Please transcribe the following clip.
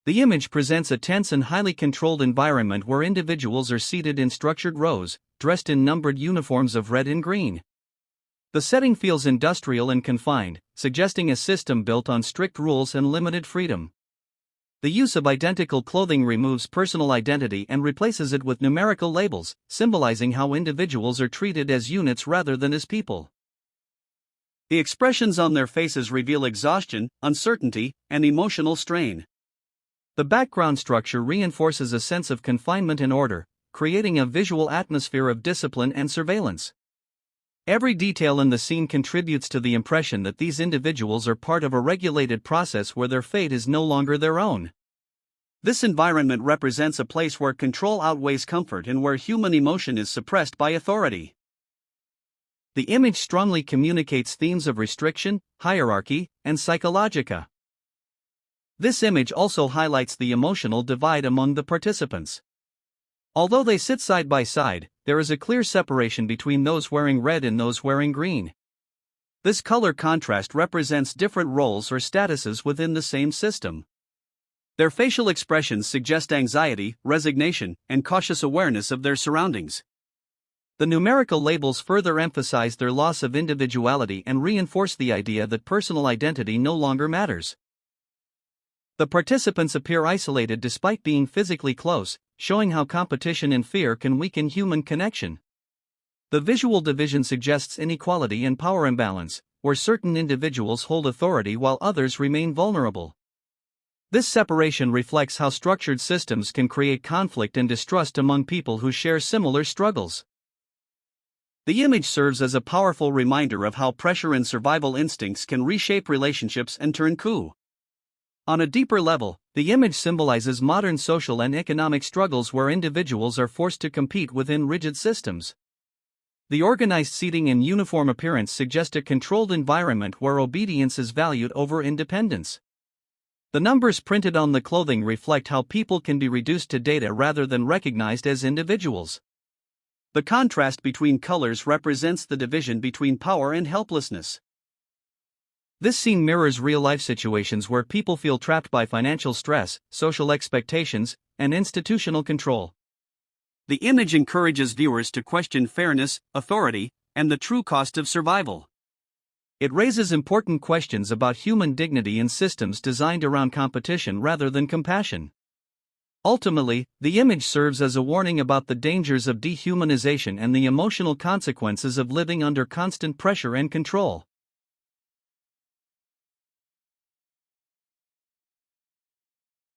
The image presents a tense and highly controlled environment where individuals are seated in structured rows, dressed in numbered uniforms of red and green. The setting feels industrial and confined, suggesting a system built on strict rules and limited freedom. The use of identical clothing removes personal identity and replaces it with numerical labels, symbolizing how individuals are treated as units rather than as people. The expressions on their faces reveal exhaustion, uncertainty, and emotional strain. The background structure reinforces a sense of confinement and order, creating a visual atmosphere of discipline and surveillance. Every detail in the scene contributes to the impression that these individuals are part of a regulated process where their fate is no longer their own. This environment represents a place where control outweighs comfort and where human emotion is suppressed by authority. The image strongly communicates themes of restriction, hierarchy, and psychologica. This image also highlights the emotional divide among the participants. Although they sit side by side, there is a clear separation between those wearing red and those wearing green. This color contrast represents different roles or statuses within the same system. Their facial expressions suggest anxiety, resignation, and cautious awareness of their surroundings. The numerical labels further emphasize their loss of individuality and reinforce the idea that personal identity no longer matters. The participants appear isolated despite being physically close, showing how competition and fear can weaken human connection. The visual division suggests inequality and power imbalance, where certain individuals hold authority while others remain vulnerable. This separation reflects how structured systems can create conflict and distrust among people who share similar struggles. The image serves as a powerful reminder of how pressure and survival instincts can reshape relationships and turn coup. On a deeper level, the image symbolizes modern social and economic struggles where individuals are forced to compete within rigid systems. The organized seating and uniform appearance suggest a controlled environment where obedience is valued over independence. The numbers printed on the clothing reflect how people can be reduced to data rather than recognized as individuals. The contrast between colors represents the division between power and helplessness. This scene mirrors real-life situations where people feel trapped by financial stress, social expectations, and institutional control. The image encourages viewers to question fairness, authority, and the true cost of survival. It raises important questions about human dignity in systems designed around competition rather than compassion. Ultimately, the image serves as a warning about the dangers of dehumanization and the emotional consequences of living under constant pressure and control.